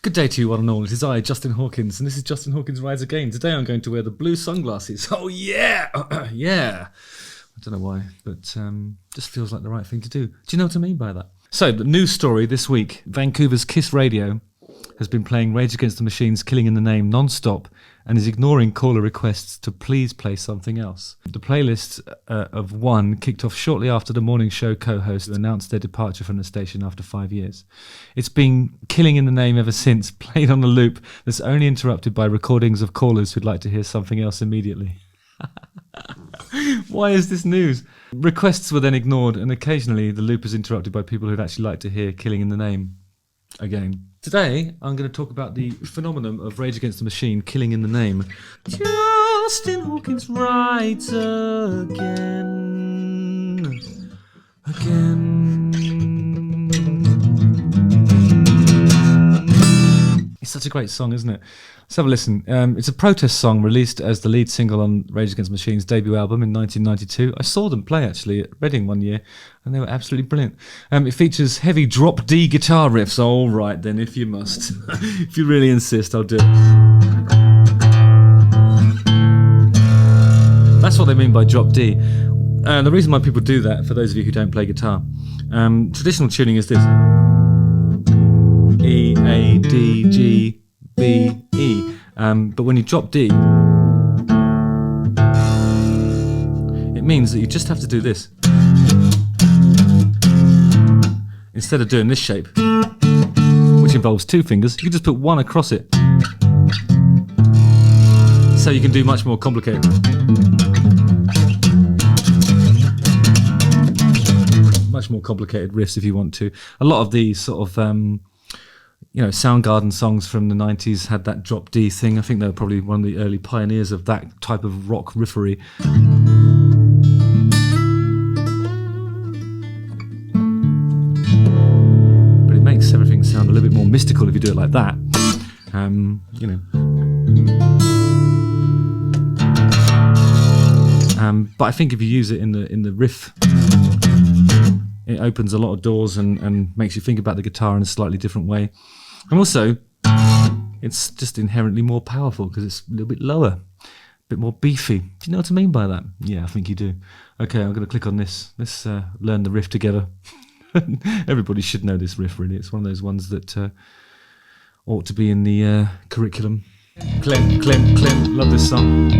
Good day to you, one and all. It is I, Justin Hawkins, and this is Justin Hawkins Rides Again. Today I'm going to wear the blue sunglasses. Oh, yeah! Yeah! I don't know why, but just feels like the right thing to do. Do you know what I mean by that? So, the news story this week. Vancouver's Kiss Radio has been playing Rage Against the Machine's Killing in the Name non-stop and is ignoring caller requests to please play something else. The playlist of One kicked off shortly after the morning show co-hosts announced their departure from the station after 5 years. It's been Killing in the Name ever since, played on a loop that's only interrupted by recordings of callers who'd like to hear something else immediately. Why is this news? Requests were then ignored, and occasionally the loop is interrupted by people who'd actually like to hear Killing in the Name again. Today, I'm going to talk about the phenomenon of Rage Against the Machine, Killing in the Name. Justin Hawkins rides again. It's such a great song, isn't it? Let's have a listen. It's a protest song released as the lead single on Rage Against the Machine's debut album in 1992. I saw them play, actually, at Reading one year, and they were absolutely brilliant. It features heavy drop D guitar riffs. All right, then, if you must. If you really insist, I'll do it. That's what they mean by drop D. And the reason why people do that, for those of you who don't play guitar, traditional tuning is this. E, A, D, G, B, E. But when you drop D, it means that you just have to do this. Instead of doing this shape, which involves two fingers, you can just put one across it. So you can do much more complicated. Much more complicated riffs if you want to. A lot of these sort of Soundgarden songs from the 90s had that drop D thing. I think they were probably one of the early pioneers of that type of rock riffery. But it makes everything sound a little bit more mystical if you do it like that. But I think if you use it in the riff, it opens a lot of doors and makes you think about the guitar in a slightly different way. And also, it's just inherently more powerful because it's a little bit lower, a bit more beefy. Do you know what I mean by that? Yeah, I think you do. Okay, I'm going to click on this. Let's learn the riff together. Everybody should know this riff, really. It's one of those ones that ought to be in the curriculum. Clem, Clem, Clem. Love this song.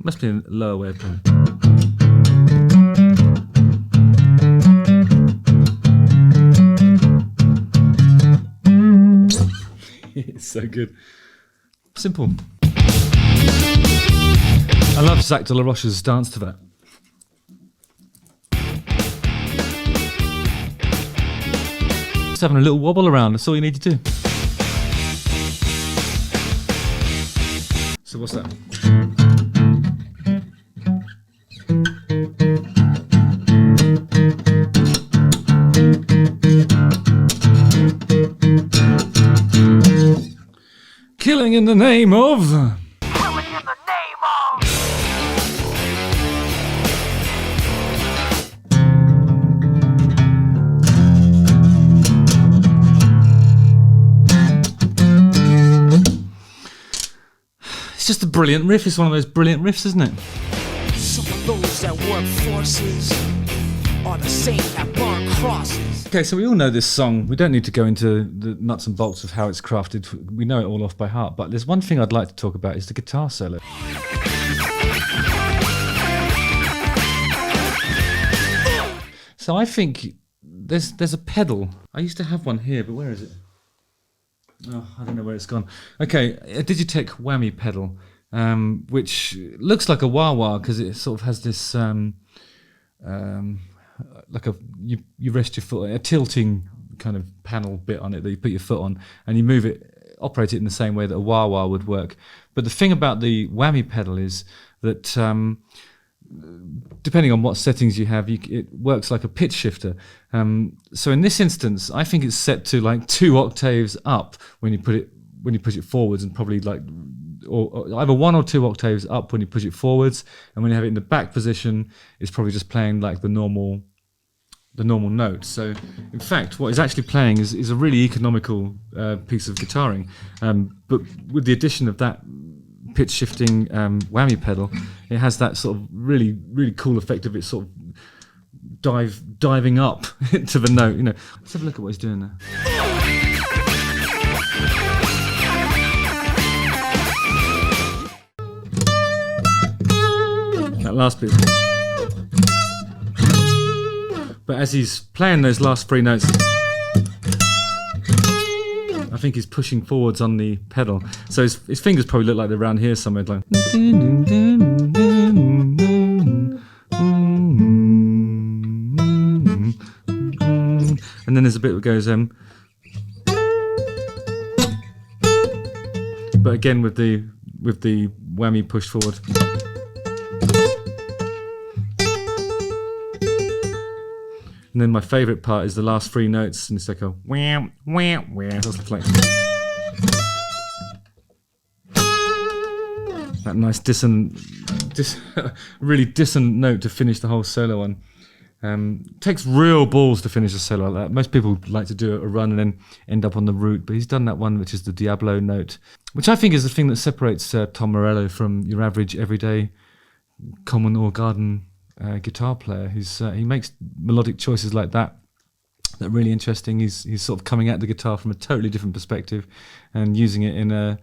Must be a lower way of playing. It's so good. Simple. I love Zach de la Rocha's dance to that. Just having a little wobble around, that's all you need to do. So what's that? Killing in the name of... Killing in the name of... It's just a brilliant riff. It's one of those brilliant riffs, isn't it? Some of those that work forces are the same that burn crosses. Okay, so we all know this song. We don't need to go into the nuts and bolts of how it's crafted. We know it all off by heart. But there's one thing I'd like to talk about is the guitar solo. So I think there's a pedal. I used to have one here, but where is it? Oh, I don't know where it's gone. Okay, a Digitech whammy pedal, which looks like a wah-wah because it sort of has this... like you rest your foot, a tilting kind of panel bit on it that you put your foot on, and you move it, operate it in the same way that a wah-wah would work. But the thing about the whammy pedal is that depending on what settings you have, it works like a pitch shifter. So in this instance, I think it's set to like 2 octaves up when you push it forwards, and probably like or either 1 or 2 octaves up when you push it forwards, and when you have it in the back position, it's probably just playing like the normal the normal note. So, in fact, what he's actually playing is a really economical piece of guitaring, but with the addition of that pitch shifting whammy pedal, it has that sort of really, really cool effect of it sort of diving up to the note. You know, let's have a look at what he's doing there. That last bit. But as he's playing those last three notes, I think he's pushing forwards on the pedal. So his fingers probably look like they're around here somewhere. Like, and then there's a bit that goes but again with the whammy pushed forward. And then my favourite part is the last three notes, and it's like a wham, wham, wham. That's like that nice dissonant, really dissonant note to finish the whole solo on. Takes real balls to finish a solo like that. Most people like to do a run and then end up on the root, but he's done that one, which is the Diablo note, which I think is the thing that separates Tom Morello from your average, everyday, common or garden guitar player. He makes melodic choices like that that are really interesting. He's sort of coming at the guitar from a totally different perspective and using it in a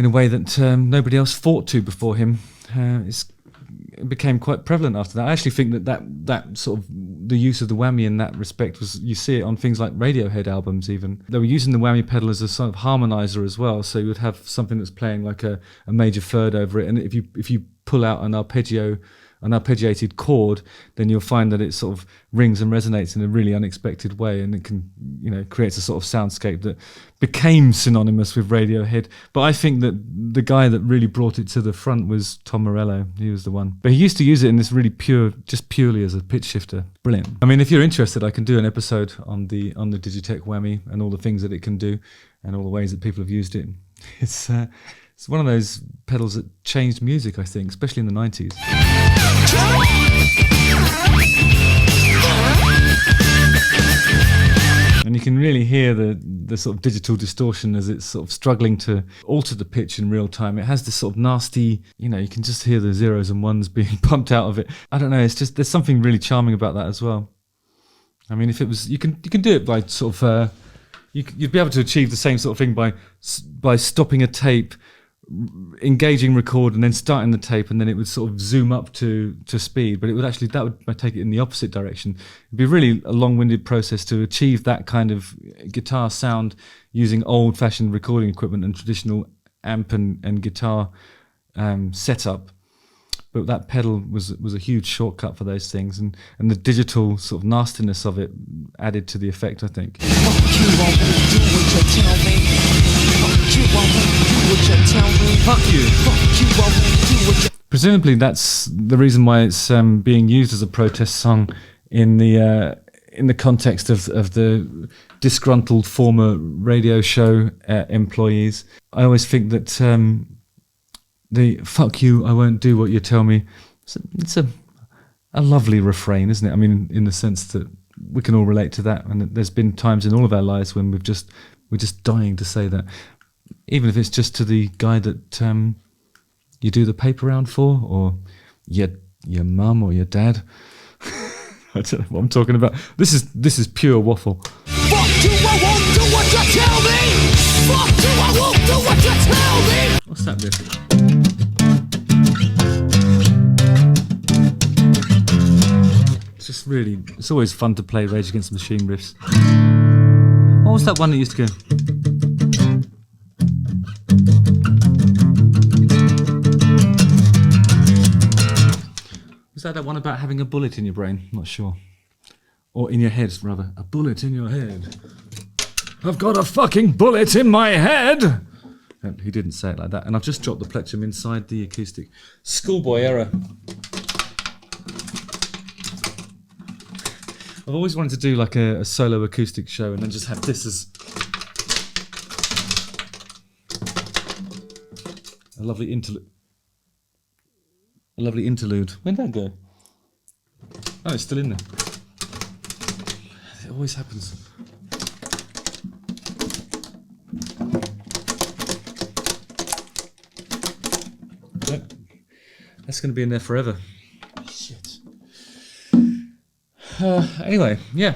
way that nobody else thought to before him. It became quite prevalent after that. I actually think that sort of the use of the whammy in that respect was, you see it on things like Radiohead albums even. They were using the whammy pedal as a sort of harmonizer as well, so you would have something that's playing like a major third over it, and if you pull out an arpeggiated chord, then you'll find that it sort of rings and resonates in a really unexpected way, and it can, creates a sort of soundscape that became synonymous with Radiohead. But I think that the guy that really brought it to the front was Tom Morello. He was the one. But he used to use it in this really purely as a pitch shifter. Brilliant. I mean, if you're interested, I can do an episode on the Digitech whammy and all the things that it can do and all the ways that people have used it. It's one of those pedals that changed music, I think, especially in the 90s. And you can really hear the sort of digital distortion as it's sort of struggling to alter the pitch in real time. It has this sort of nasty, you can just hear the zeros and ones being pumped out of it. I don't know, it's just, there's something really charming about that as well. I mean, if it was, you can do it by sort of, you'd be able to achieve the same sort of thing by stopping a tape, engaging record and then starting the tape, and then it would sort of zoom up to speed, but that would take it in the opposite direction. It'd be really a long-winded process to achieve that kind of guitar sound using old-fashioned recording equipment and traditional amp and guitar setup. But that pedal was a huge shortcut for those things, and the digital sort of nastiness of it added to the effect, I think. Presumably that's the reason why it's being used as a protest song in the context of the disgruntled former radio show employees. I always think that the "fuck you, I won't do what you tell me," it's a lovely refrain, isn't it? I mean, in the sense that we can all relate to that, and there's been times in all of our lives when we're just dying to say that, even if it's just to the guy that you do the paper round for, or your mum or your dad. I don't know what I'm talking about. This is pure waffle. Fuck you, I won't do what you tell me. Fuck you, I won't do what you tell me. What's that riff? It's always fun to play Rage Against the Machine riffs. What was that one that used to go? Was that one about having a bullet in your brain? I'm not sure. Or in your head, rather. A bullet in your head. I've got a fucking bullet in my head! He didn't say it like that. And I've just dropped the plectrum inside the acoustic. Schoolboy error. I've always wanted to do like a solo acoustic show and then just have this as a lovely interlude. Where'd that go? Oh, it's still in there. it always happens. Nope. That's going to be in there forever. Shit. Anyway, yeah.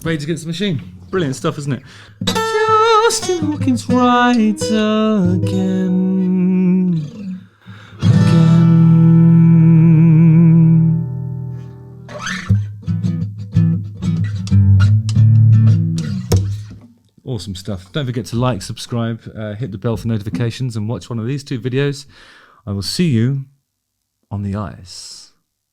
Rage Against the Machine. Brilliant stuff, isn't it? Justin Hawkins rides again. Awesome stuff. Don't forget to like, subscribe, hit the bell for notifications, and watch one of these 2 videos. I will see you on the ice.